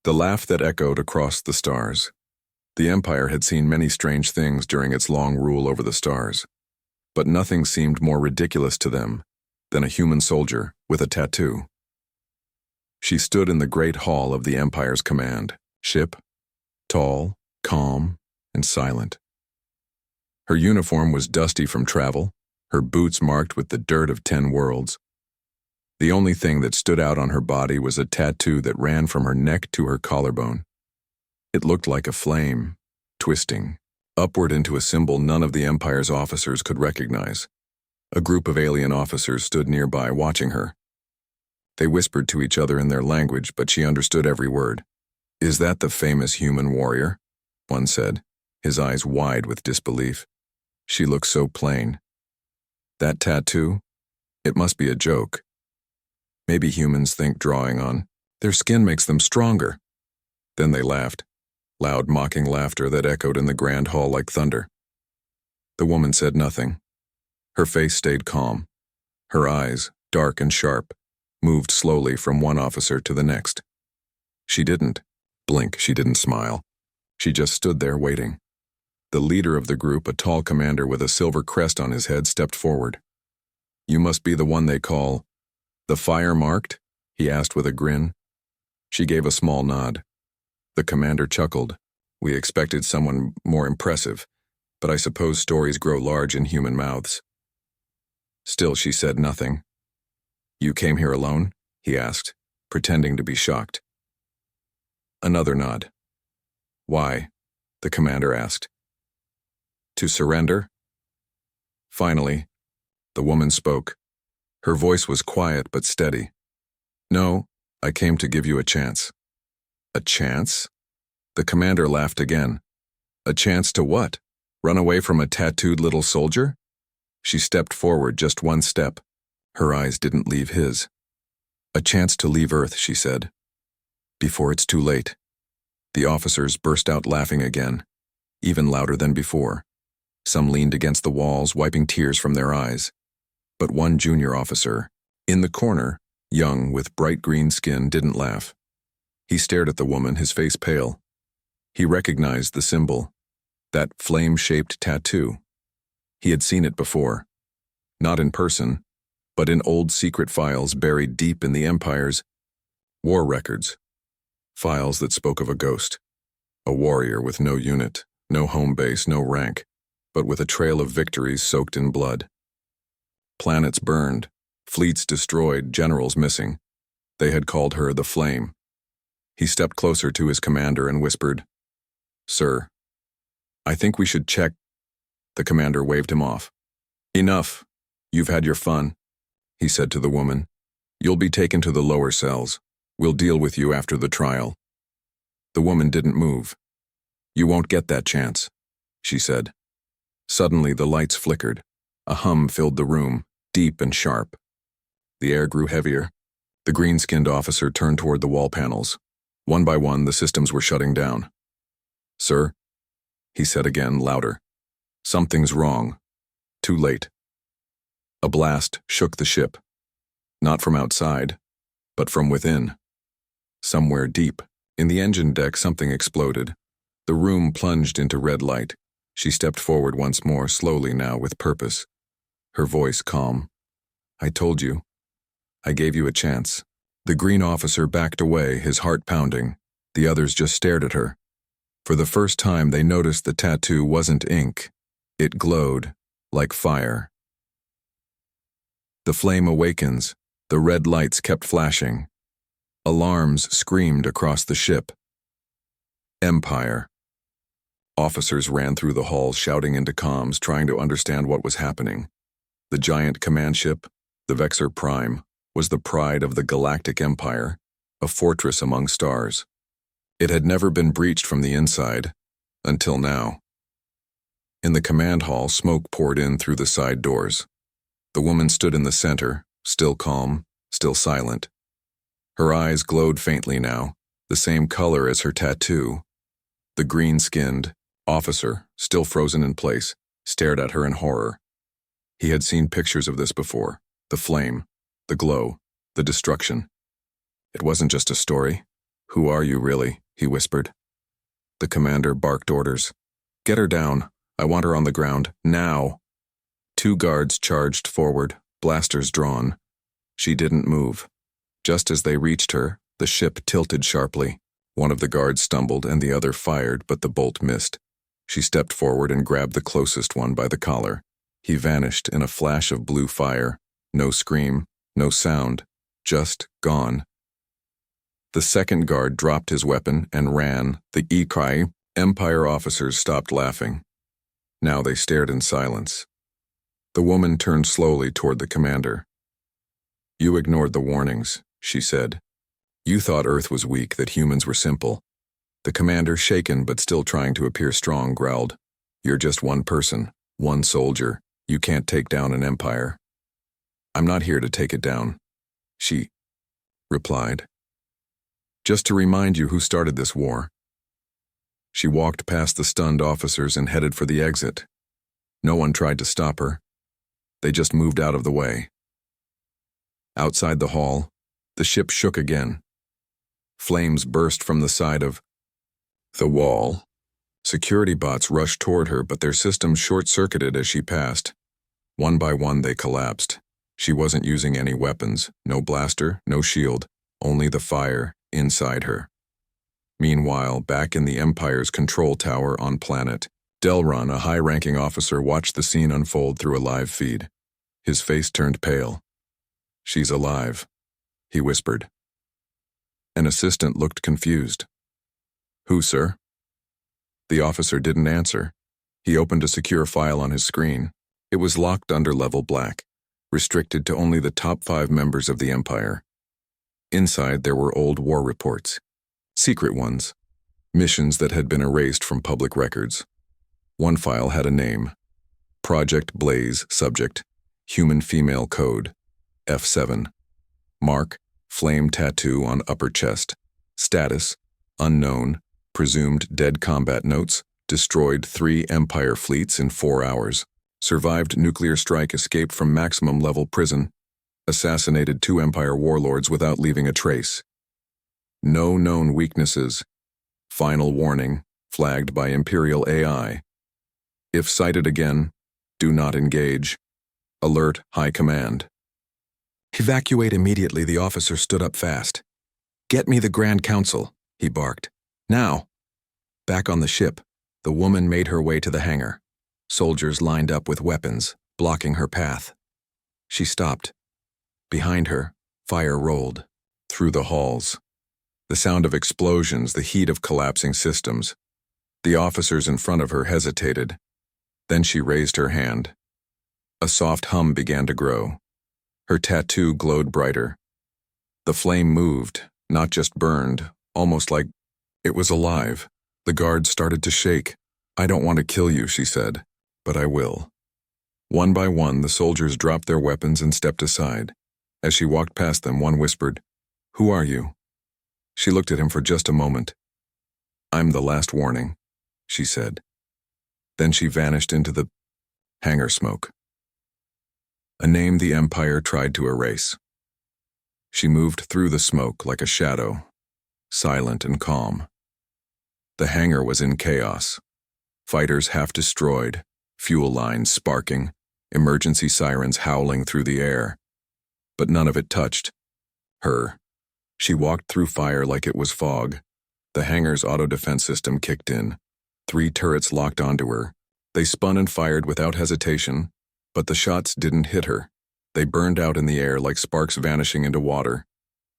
The laugh that echoed across the stars. The Empire had seen many strange things during its long rule over the stars, but nothing seemed more ridiculous to them than a human soldier with a tattoo. She stood in the great hall of the Empire's command ship, tall, calm, and silent. Her uniform was dusty from travel, her boots marked with the dirt of 10 worlds. The only thing that stood out on her body was a tattoo that ran from her neck to her collarbone. It looked like a flame, twisting, upward into a symbol none of the Empire's officers could recognize. A group of alien officers stood nearby watching her. They whispered to each other in their language, but she understood every word. "Is that the famous human warrior?" one said, his eyes wide with disbelief. "She looks so plain. That tattoo? It must be a joke. Maybe humans think drawing on their skin makes them stronger." Then they laughed, loud mocking laughter that echoed in the grand hall like thunder. The woman said nothing. Her face stayed calm. Her eyes, dark and sharp, moved slowly from one officer to the next. She didn't blink, she didn't smile. She just stood there waiting. The leader of the group, a tall commander with a silver crest on his head, stepped forward. "You must be the one they call the fire-marked?" he asked with a grin. She gave a small nod. The commander chuckled. "We expected someone more impressive, but I suppose stories grow large in human mouths." Still, she said nothing. "You came here alone?" he asked, pretending to be shocked. Another nod. "Why?" the commander asked. "To surrender?" Finally, the woman spoke. Her voice was quiet but steady. "No, I came to give you a chance." "A chance?" The commander laughed again. "A chance to what? Run away from a tattooed little soldier?" She stepped forward just one step. Her eyes didn't leave his. "A chance to leave Earth," she said. "Before it's too late." The officers burst out laughing again, even louder than before. Some leaned against the walls, wiping tears from their eyes. But one junior officer, in the corner, young with bright green skin, didn't laugh. He stared at the woman, his face pale. He recognized the symbol, that flame-shaped tattoo. He had seen it before. Not in person, but in old secret files buried deep in the Empire's war records. Files that spoke of a ghost. A warrior with no unit, no home base, no rank, but with a trail of victories soaked in blood. Planets burned, fleets destroyed, generals missing. They had called her the Flame. He stepped closer to his commander and whispered, "Sir, I think we should check." The commander waved him off. "Enough. You've had your fun," he said to the woman. "You'll be taken to the lower cells. We'll deal with you after the trial." The woman didn't move. "You won't get that chance," she said. Suddenly the lights flickered. A hum filled the room, deep and sharp. The air grew heavier. The green-skinned officer turned toward the wall panels. One by one, the systems were shutting down. "Sir," he said again, louder. "Something's wrong. Too late." A blast shook the ship. Not from outside, but from within. Somewhere deep, in the engine deck, something exploded. The room plunged into red light. She stepped forward once more, slowly now, with purpose. Her voice calm. "I told you. I gave you a chance." The green officer backed away, his heart pounding. The others just stared at her. For the first time, they noticed the tattoo wasn't ink. It glowed like fire. The flame awakens. The red lights kept flashing. Alarms screamed across the ship. Empire. Officers ran through the halls, shouting into comms, trying to understand what was happening. The giant command ship, the Vexor Prime, was the pride of the Galactic Empire, a fortress among stars. It had never been breached from the inside, until now. In the command hall, smoke poured in through the side doors. The woman stood in the center, still calm, still silent. Her eyes glowed faintly now, the same color as her tattoo. The green-skinned officer, still frozen in place, stared at her in horror. He had seen pictures of this before, the flame, the glow, the destruction. It wasn't just a story. "Who are you, really?" he whispered. The commander barked orders. "Get her down. I want her on the ground, now." 2 guards charged forward, blasters drawn. She didn't move. Just as they reached her, the ship tilted sharply. One of the guards stumbled and the other fired, but the bolt missed. She stepped forward and grabbed the closest one by the collar. He vanished in a flash of blue fire. No scream, no sound, just gone. The second guard dropped his weapon and ran. The HFY Empire officers stopped laughing. Now they stared in silence. The woman turned slowly toward the commander. "You ignored the warnings," she said. "You thought Earth was weak, that humans were simple." The commander, shaken but still trying to appear strong, growled, "You're just one person, one soldier. You can't take down an empire." "I'm not here to take it down," she replied. "Just to remind you who started this war." She walked past the stunned officers and headed for the exit. No one tried to stop her. They just moved out of the way. Outside the hall, the ship shook again. Flames burst from the side of the wall. Security bots rushed toward her, but their systems short-circuited as she passed. One by one, they collapsed. She wasn't using any weapons, no blaster, no shield, only the fire inside her. Meanwhile, back in the Empire's control tower on planet, Delron, a high-ranking officer, watched the scene unfold through a live feed. His face turned pale. "She's alive," he whispered. An assistant looked confused. "Who, sir?" The officer didn't answer. He opened a secure file on his screen. It was locked under level black, restricted to only the top 5 members of the Empire. Inside there were old war reports, secret ones, missions that had been erased from public records. One file had a name: Project Blaze, subject, Human Female Code, F7. Mark, flame tattoo on upper chest. Status, unknown, presumed dead. Combat notes: destroyed 3 Empire fleets in 4 hours. Survived nuclear strike, escaped from maximum level prison. Assassinated 2 Empire warlords without leaving a trace. No known weaknesses. Final warning, flagged by Imperial AI. If sighted again, do not engage. Alert High Command. "Evacuate immediately," the officer stood up fast. "Get me the Grand Council," he barked. "Now." Back on the ship, the woman made her way to the hangar. Soldiers lined up with weapons, blocking her path. She stopped. Behind her, fire rolled through the halls. The sound of explosions, the heat of collapsing systems. The officers in front of her hesitated. Then she raised her hand. A soft hum began to grow. Her tattoo glowed brighter. The flame moved, not just burned, almost like it was alive. The guards started to shake. "I don't want to kill you," she said, "but I will." One by one, the soldiers dropped their weapons and stepped aside. As she walked past them, one whispered, "Who are you?" She looked at him for just a moment. "I'm the last warning," she said. Then she vanished into the hangar smoke. A name the Empire tried to erase. She moved through the smoke like a shadow, silent and calm. The hangar was in chaos. Fighters half destroyed, fuel lines sparking, emergency sirens howling through the air. But none of it touched her. She walked through fire like it was fog. The hangar's auto-defense system kicked in. 3 turrets locked onto her. They spun and fired without hesitation, but the shots didn't hit her. They burned out in the air like sparks vanishing into water.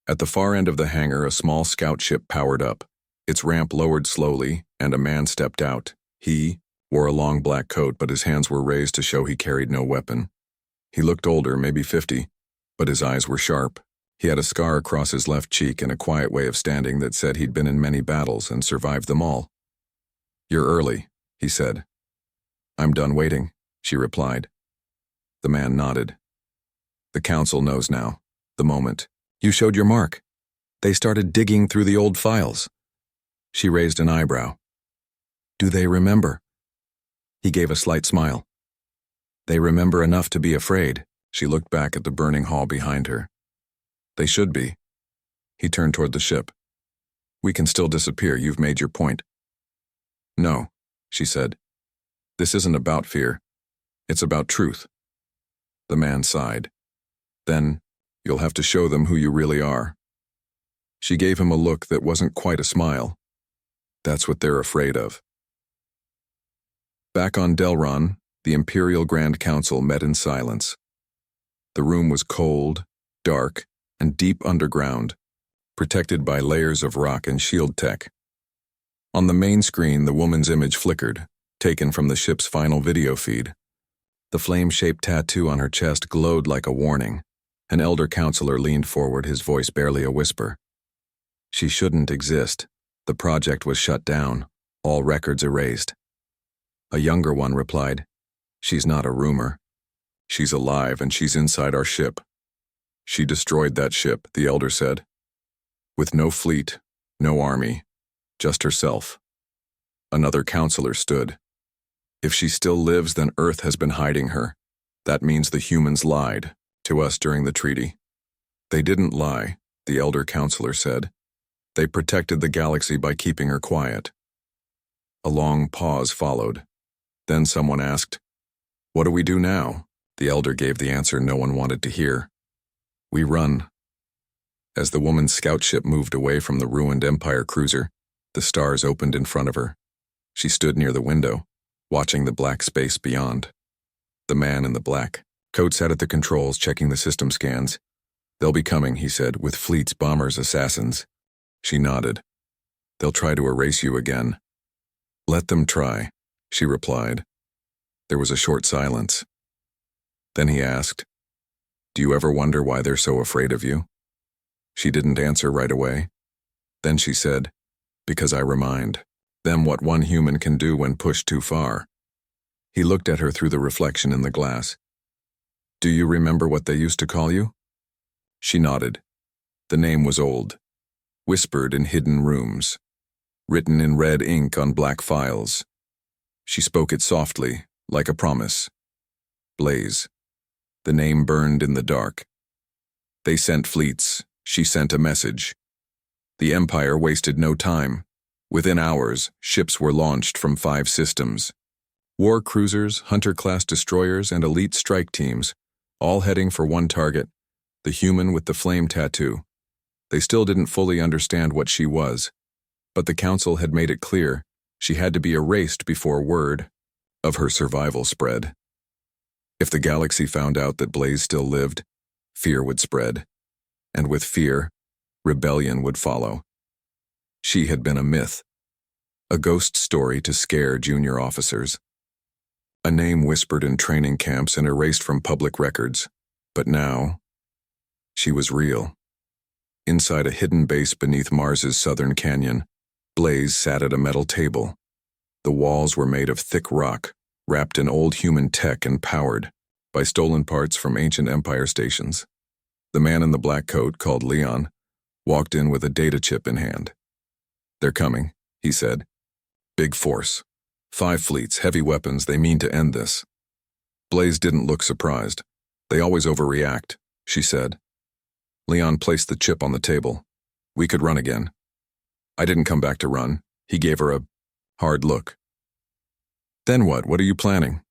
At the far end of the hangar, a small scout ship powered up. Its ramp lowered slowly, and a man stepped out. He wore a long black coat, but his hands were raised to show he carried no weapon. He looked older, maybe 50, but his eyes were sharp. He had a scar across his left cheek and a quiet way of standing that said he'd been in many battles and survived them all. "You're early," he said. "I'm done waiting," she replied. The man nodded. "The council knows now. The moment you showed your mark, they started digging through the old files." She raised an eyebrow. "Do they remember?" He gave a slight smile. "They remember enough to be afraid." She looked back at the burning hall behind her. "They should be." He turned toward the ship. We can still disappear, you've made your point. No, she said. This isn't about fear. It's about truth. The man sighed. Then, you'll have to show them who you really are. She gave him a look that wasn't quite a smile. That's what they're afraid of. Back on Delron, the Imperial Grand Council met in silence. The room was cold, dark, and deep underground, protected by layers of rock and shield tech. On the main screen, the woman's image flickered, taken from the ship's final video feed. The flame-shaped tattoo on her chest glowed like a warning. An elder counselor leaned forward, his voice barely a whisper. She shouldn't exist. The project was shut down, all records erased. A younger one replied, She's not a rumor. She's alive and she's inside our ship. She destroyed that ship, the elder said. With no fleet, no army, just herself. Another counselor stood. If she still lives, then Earth has been hiding her. That means the humans lied to us during the treaty. They didn't lie, the elder counselor said. They protected the galaxy by keeping her quiet. A long pause followed. Then someone asked, What do we do now? The elder gave the answer no one wanted to hear. We run. As the woman's scout ship moved away from the ruined Empire cruiser, the stars opened in front of her. She stood near the window, watching the black space beyond. The man in the black coat sat at the controls, checking the system scans. They'll be coming, he said, with fleets, bombers, assassins. She nodded. They'll try to erase you again. Let them try, she replied. There was a short silence. Then he asked, Do you ever wonder why they're so afraid of you? She didn't answer right away. Then she said, Because I remind them what one human can do when pushed too far. He looked at her through the reflection in the glass. Do you remember what they used to call you? She nodded. The name was old, whispered in hidden rooms, written in red ink on black files. She spoke it softly, like a promise. Blaze. The name burned in the dark. They sent fleets. She sent a message. The Empire wasted no time. Within hours, ships were launched from 5 systems. War cruisers, hunter-class destroyers, and elite strike teams, all heading for one target, the human with the flame tattoo. They still didn't fully understand what she was, but the Council had made it clear she had to be erased before word of her survival spread. If the galaxy found out that Blaze still lived, fear would spread, and with fear, rebellion would follow. She had been a myth, a ghost story to scare junior officers. A name whispered in training camps and erased from public records, but now, she was real. Inside a hidden base beneath Mars's southern canyon, Blaze sat at a metal table. The walls were made of thick rock, wrapped in old human tech and powered by stolen parts from ancient Empire stations. The man in the black coat, called Leon, walked in with a data chip in hand. They're coming, he said. Big force. 5 fleets, heavy weapons, they mean to end this. Blaze didn't look surprised. They always overreact, she said. Leon placed the chip on the table. We could run again. I didn't come back to run. He gave her a hard look. Then what? What are you planning?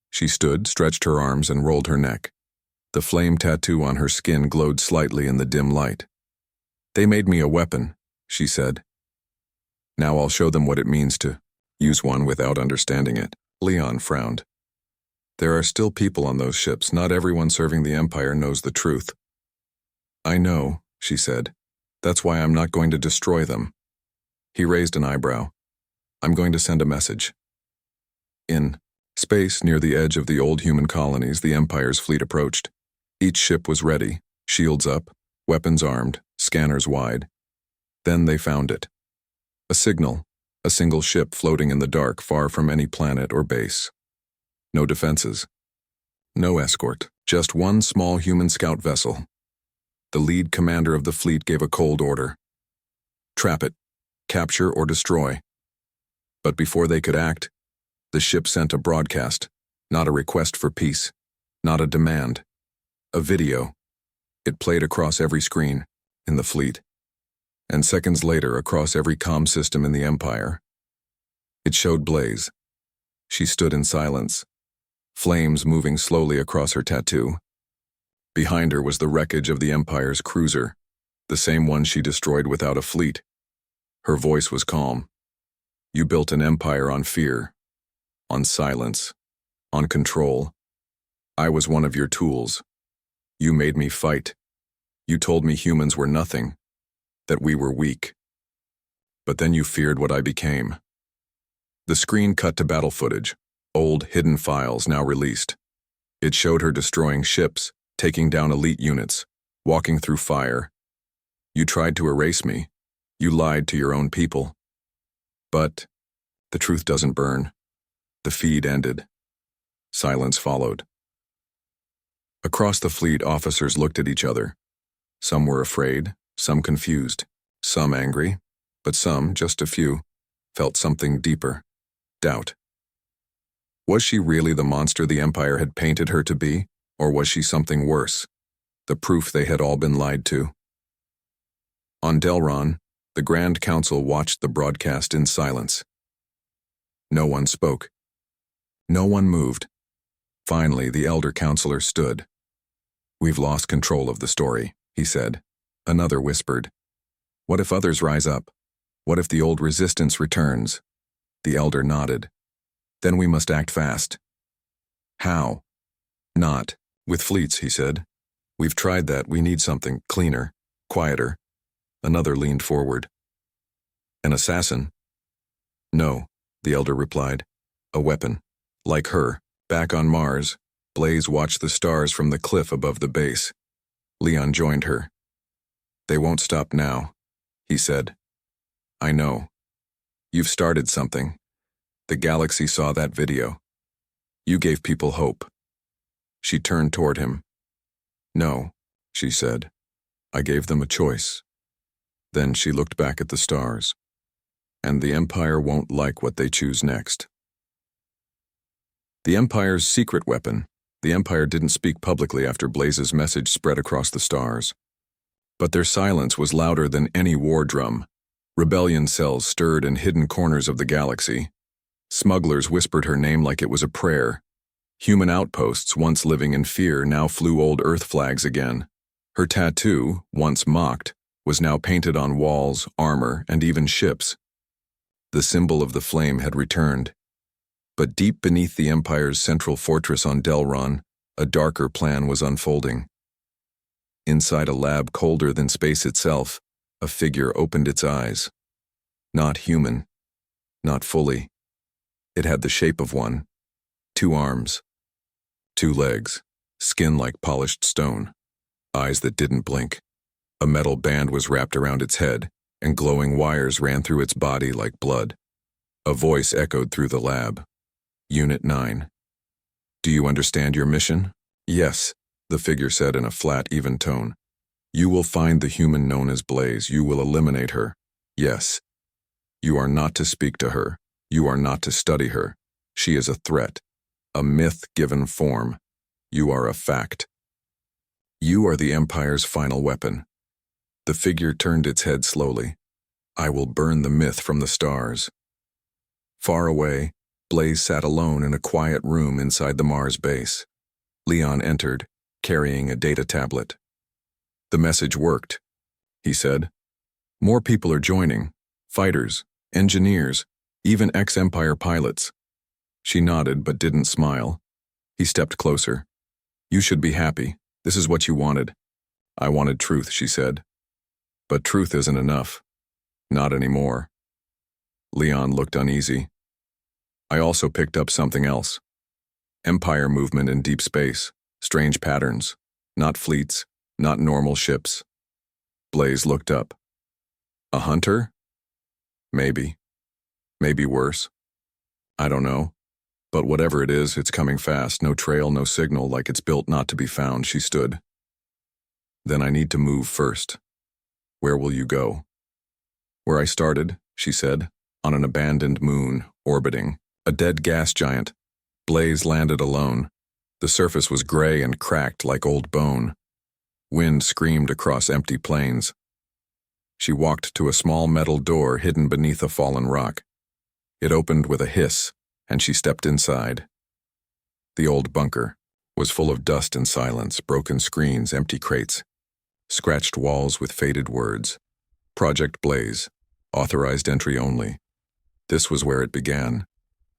She stood, stretched her arms, and rolled her neck. The flame tattoo on her skin glowed slightly in the dim light. They made me a weapon, she said. Now I'll show them what it means to use one without understanding it. Leon frowned. There are still people on those ships. Not everyone serving the Empire knows the truth. I know, she said. That's why I'm not going to destroy them. He raised an eyebrow. I'm going to send a message. In space near the edge of the old human colonies, the Empire's fleet approached. Each ship was ready, shields up, weapons armed, scanners wide. Then they found it. A signal, a single ship floating in the dark far from any planet or base. No defenses. No escort, just one small human scout vessel. The lead commander of the fleet gave a cold order. Trap it, capture or destroy. But before they could act, the ship sent a broadcast, not a request for peace, not a demand. A video. It played across every screen, in the fleet. and seconds later across every comm system in the Empire. It showed Blaze. She stood in silence, flames moving slowly across her tattoo. Behind her was the wreckage of the Empire's cruiser, the same one she destroyed without a fleet. Her voice was calm. You built an empire on fear, on silence, on control. I was one of your tools. You made me fight. You told me humans were nothing, that we were weak. But then you feared what I became. The screen cut to battle footage, old hidden files now released. It showed her destroying ships, taking down elite units, walking through fire. You tried to erase me. You lied to your own people. But the truth doesn't burn. The feed ended. Silence followed. Across the fleet, officers looked at each other. Some were afraid, some confused, some angry, but some, just a few, felt something deeper: doubt. Was she really the monster the Empire had painted her to be, or was she something worse, the proof they had all been lied to? On Delron, the Grand Council watched the broadcast in silence. No one spoke. No one moved. Finally, the elder counselor stood. "We've lost control of the story," he said. Another whispered, "What if others rise up? What if the old resistance returns?" The elder nodded. "Then we must act fast." "How?" "Not with fleets," he said. "We've tried that. We need something cleaner, quieter." Another leaned forward. "An assassin?" "No," the elder replied. "A weapon. Like her, back on Mars, Blaze watched the stars from the cliff above the base. Leon joined her. "They won't stop now," he said. "I know. You've started something. The galaxy saw that video. You gave people hope." She turned toward him. "No," she said. "I gave them a choice." Then she looked back at the stars. "And the Empire won't like what they choose next." The Empire's secret weapon. The Empire didn't speak publicly after Blaze's message spread across the stars. But their silence was louder than any war drum. Rebellion cells stirred in hidden corners of the galaxy. Smugglers whispered her name like it was a prayer. Human outposts, once living in fear, now flew old Earth flags again. Her tattoo, once mocked, was now painted on walls, armor, and even ships. The symbol of the flame had returned. But deep beneath the Empire's central fortress on Delron, a darker plan was unfolding. Inside a lab colder than space itself, a figure opened its eyes. Not human. Not fully. It had the shape of one. 2 arms. 2 legs. Skin like polished stone. Eyes that didn't blink. A metal band was wrapped around its head, and glowing wires ran through its body like blood. A voice echoed through the lab. "Unit 9. Do you understand your mission?" "Yes," the figure said in a flat, even tone. "You will find the human known as Blaze. You will eliminate her. Yes. You are not to speak to her. You are not to study her. She is a threat. A myth given form. You are a fact. You are the Empire's final weapon." The figure turned its head slowly. "I will burn the myth from the stars." Far away, Blaze sat alone in a quiet room inside the Mars base. Leon entered, carrying a data tablet. "The message worked," he said. "More people are joining. Fighters, engineers, even ex-Empire pilots." She nodded but didn't smile. He stepped closer. "You should be happy. This is what you wanted." "I wanted truth," she said. "But truth isn't enough. Not anymore." Leon looked uneasy. "I also picked up something else. Empire movement in deep space. Strange patterns. Not fleets. Not normal ships." Blaze looked up. "A hunter?" "Maybe. Maybe worse. I don't know. But whatever it is, it's coming fast. No trail, no signal, like it's built not to be found." She stood. "Then I need to move first." "Where will you go?" "Where I started," she said, "on an abandoned moon, orbiting. A dead gas giant." Blaze landed alone. The surface was gray and cracked like old bone. Wind screamed across empty plains. She walked to a small metal door hidden beneath a fallen rock. It opened with a hiss, and she stepped inside. The old bunker was full of dust and silence, broken screens, empty crates, scratched walls with faded words. Project Blaze, authorized entry only. This was where it began,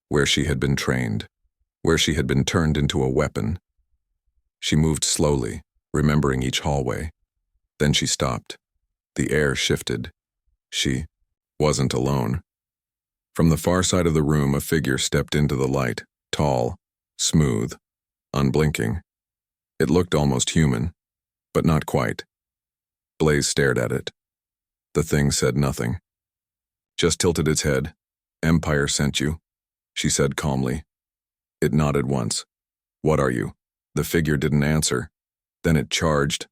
where she had been trained, where she had been turned into a weapon. She moved slowly, remembering each hallway. Then she stopped. The air shifted. She wasn't alone. From the far side of the room, a figure stepped into the light, tall, smooth, unblinking. It looked almost human, but not quite. Blaze stared at it. The thing said nothing. Just tilted its head. "Empire sent you," she said calmly. It nodded once. "What are you?" The figure didn't answer. Then it charged.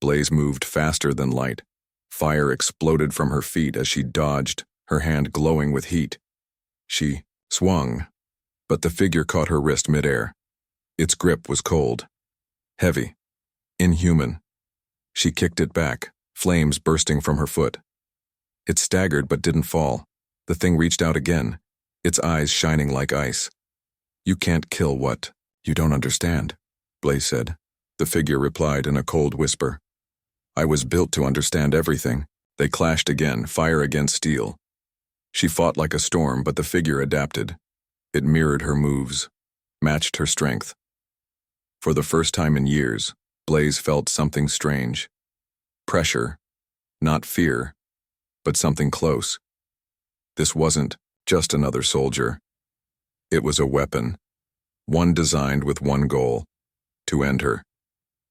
Blaze moved faster than light. Fire exploded from her feet as she dodged, her hand glowing with heat. She swung, but the figure caught her wrist midair. Its grip was cold, heavy, inhuman. She kicked it back, flames bursting from her foot. It staggered but didn't fall. The thing reached out again, its eyes shining like ice. "You can't kill what you don't understand," Blaze said. The figure replied in a cold whisper. "I was built to understand everything." They clashed again, fire against steel. She fought like a storm, but the figure adapted. It mirrored her moves, matched her strength. For the first time in years, Blaze felt something strange. Pressure, not fear, but something close. This wasn't just another soldier. It was a weapon, one designed with one goal, to end her.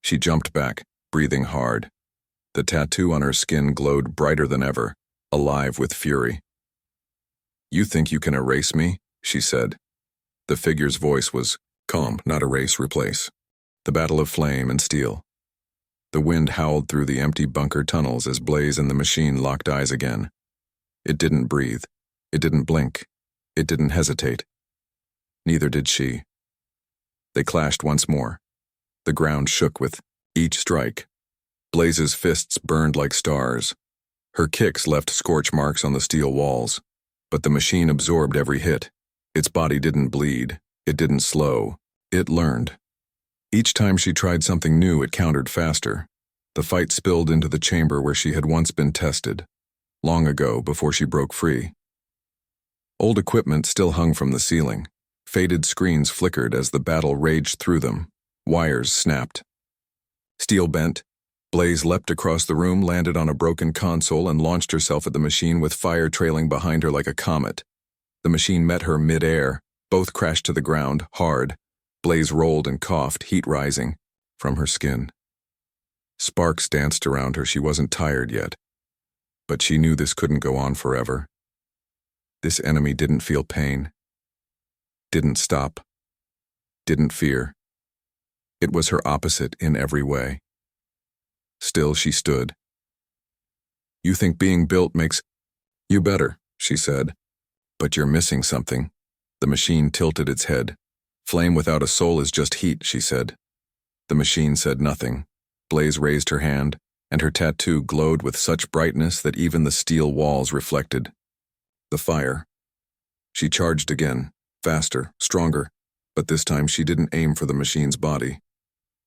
She jumped back, breathing hard. The tattoo on her skin glowed brighter than ever, alive with fury. "You think you can erase me?" she said. The figure's voice was calm, not erase, replace. The battle of flame and steel. The wind howled through the empty bunker tunnels as Blaze and the machine locked eyes again. It didn't breathe. It didn't blink. It didn't hesitate. Neither did she. They clashed once more. The ground shook with each strike. Blaze's fists burned like stars. Her kicks left scorch marks on the steel walls. But the machine absorbed every hit. Its body didn't bleed. It didn't slow. It learned. Each time she tried something new, it countered faster. The fight spilled into the chamber where she had once been tested, long ago before she broke free. Old equipment still hung from the ceiling. Faded screens flickered as the battle raged through them. Wires snapped. Steel bent. Blaze leapt across the room, landed on a broken console, and launched herself at the machine with fire trailing behind her like a comet. The machine met her mid-air. Both crashed to the ground, hard. Blaze rolled and coughed, heat rising from her skin. Sparks danced around her. She wasn't tired yet. But she knew this couldn't go on forever. This enemy didn't feel pain. Didn't stop. Didn't fear. It was her opposite in every way. Still, she stood. "You think being built makes you better," she said. "But you're missing something." The machine tilted its head. "Flame without a soul is just heat," she said. The machine said nothing. Blaze raised her hand, and her tattoo glowed with such brightness that even the steel walls reflected. The fire. She charged again, faster, stronger, but this time she didn't aim for the machine's body.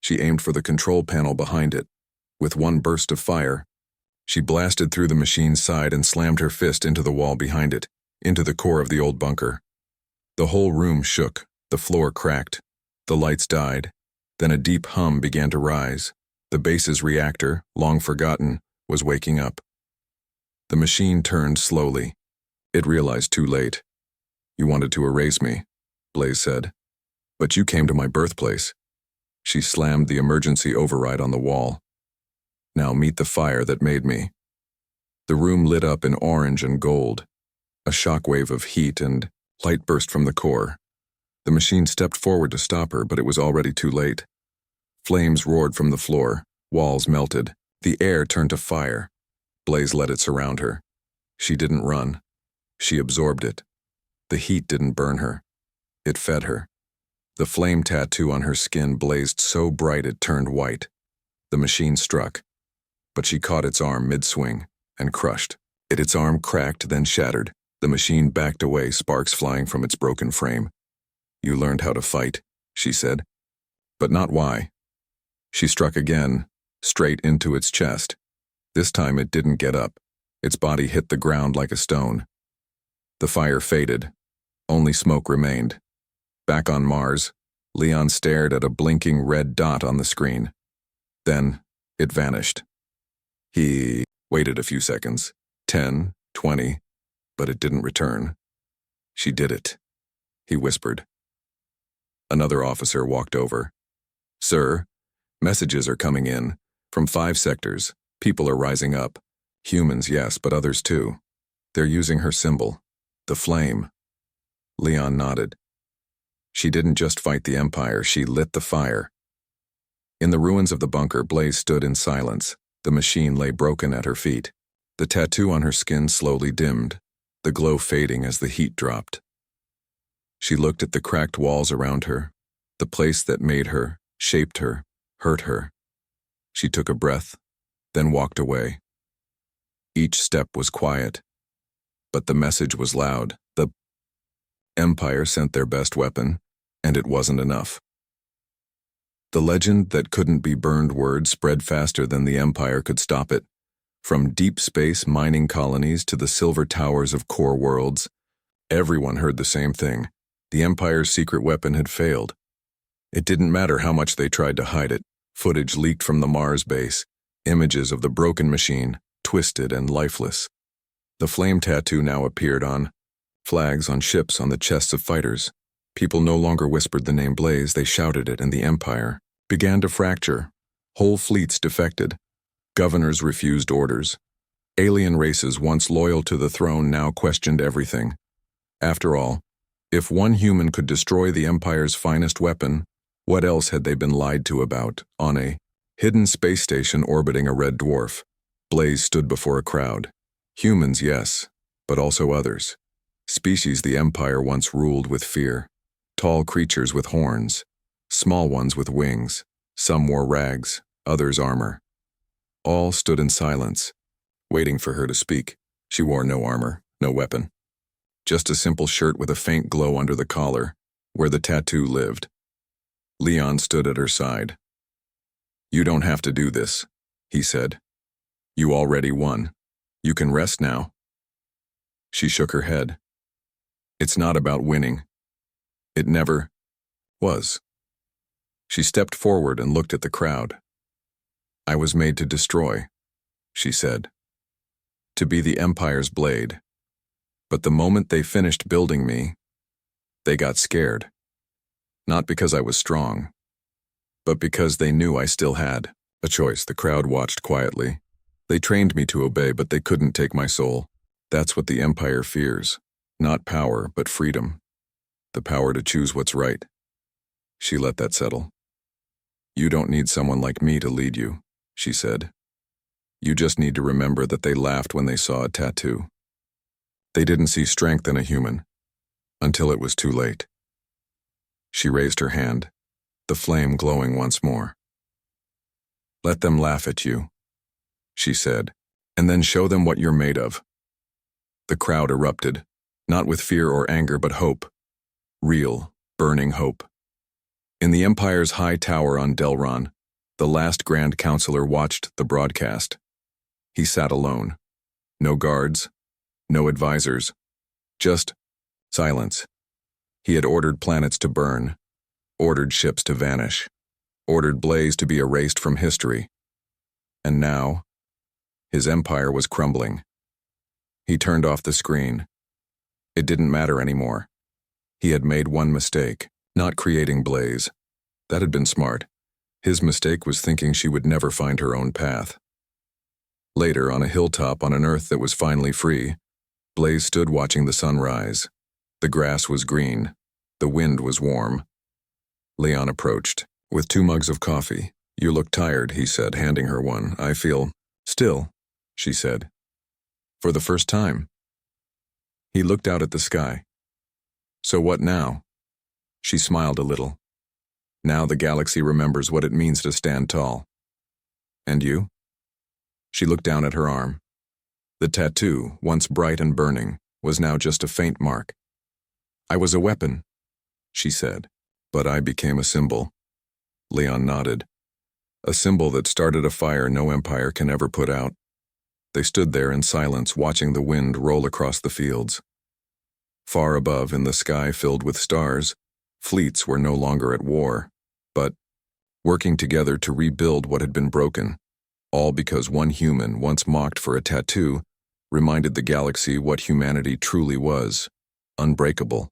She aimed for the control panel behind it. With one burst of fire, she blasted through the machine's side and slammed her fist into the wall behind it, into the core of the old bunker. The whole room shook, the floor cracked, the lights died. Then a deep hum began to rise. The base's reactor, long forgotten, was waking up. The machine turned slowly. It realized too late. "You wanted to erase me," Blaze said. "But you came to my birthplace." She slammed the emergency override on the wall. "Now meet the fire that made me." The room lit up in orange and gold. A shockwave of heat and light burst from the core. The machine stepped forward to stop her, but it was already too late. Flames roared from the floor. Walls melted. The air turned to fire. Blaze let it surround her. She didn't run. She absorbed it. The heat didn't burn her. It fed her. The flame tattoo on her skin blazed so bright it turned white. The machine struck, but she caught its arm mid-swing. and crushed. Its arm cracked, then shattered. The machine backed away, sparks flying from its broken frame. "You learned how to fight," she said. "But not why." She struck again, straight into its chest. This time it didn't get up. Its body hit the ground like a stone. The fire faded. Only smoke remained. Back on Mars, Leon stared at a blinking red dot on the screen. Then it vanished. He waited a few seconds, 10, 20, but it didn't return. "She did it," he whispered. Another officer walked over. "Sir, messages are coming in. From 5 sectors. People are rising up. Humans, yes, but others too. They're using her symbol, the flame." Leon nodded. She didn't just fight the Empire, she lit the fire. In the ruins of the bunker, Blaze stood in silence. The machine lay broken at her feet. The tattoo on her skin slowly dimmed, the glow fading as the heat dropped. She looked at the cracked walls around her, the place that made her, shaped her, hurt her. She took a breath, then walked away. Each step was quiet, but the message was loud. The Empire sent their best weapon, and it wasn't enough. The legend that couldn't be burned word spread faster than the Empire could stop it. From deep space mining colonies to the silver towers of core worlds, everyone heard the same thing. The Empire's secret weapon had failed. It didn't matter how much they tried to hide it. Footage leaked from the Mars base, images of the broken machine, twisted and lifeless. The flame tattoo now appeared on flags on ships, on the chests of fighters. People no longer whispered the name Blaze, they shouted it, and the Empire began to fracture. Whole fleets defected. Governors refused orders. Alien races once loyal to the throne now questioned everything. After all, if one human could destroy the Empire's finest weapon, what else had they been lied to about? On a hidden space station orbiting a red dwarf, Blaze stood before a crowd. Humans, yes, but also others. Species the Empire once ruled with fear. Tall creatures with horns, small ones with wings. Some wore rags, others armor. All stood in silence, waiting for her to speak. She wore no armor, no weapon. Just a simple shirt with a faint glow under the collar, where the tattoo lived. Leon stood at her side. "You don't have to do this," he said. "You already won. You can rest now." She shook her head. "It's not about winning. It never was." She stepped forward and looked at the crowd. "I was made to destroy," she said. "To be the Empire's blade. But the moment they finished building me, they got scared. Not because I was strong, but because they knew I still had a choice." The crowd watched quietly. "They trained me to obey, but they couldn't take my soul. That's what the Empire fears. Not power, but freedom. The power to choose what's right." She let that settle. "You don't need someone like me to lead you," she said. "You just need to remember that they laughed when they saw a tattoo. They didn't see strength in a human, until it was too late." She raised her hand, the flame glowing once more. "Let them laugh at you," she said, "and then show them what you're made of." The crowd erupted, not with fear or anger, but hope. Real, burning hope. In the Empire's high tower on Delron, the last Grand Counselor watched the broadcast. He sat alone. No guards, no advisors, just silence. He had ordered planets to burn, ordered ships to vanish, ordered Blaze to be erased from history. And now, his empire was crumbling. He turned off the screen. It didn't matter anymore. He had made one mistake, not creating Blaze. That had been smart. His mistake was thinking she would never find her own path. Later, on a hilltop on an Earth that was finally free, Blaze stood watching the sun rise. The grass was green. The wind was warm. Leon approached, with 2 mugs of coffee. "You look tired," he said, handing her one. "I feel still," she said. "For the first time." He looked out at the sky. "So what now?" She smiled a little. "Now the galaxy remembers what it means to stand tall." "And you?" She looked down at her arm. The tattoo, once bright and burning, was now just a faint mark. "I was a weapon," she said, "but I became a symbol." Leon nodded. "A symbol that started a fire no empire can ever put out." They stood there in silence, watching the wind roll across the fields. Far above, in the sky filled with stars, fleets were no longer at war, but working together to rebuild what had been broken, all because one human, once mocked for a tattoo, reminded the galaxy what humanity truly was: unbreakable.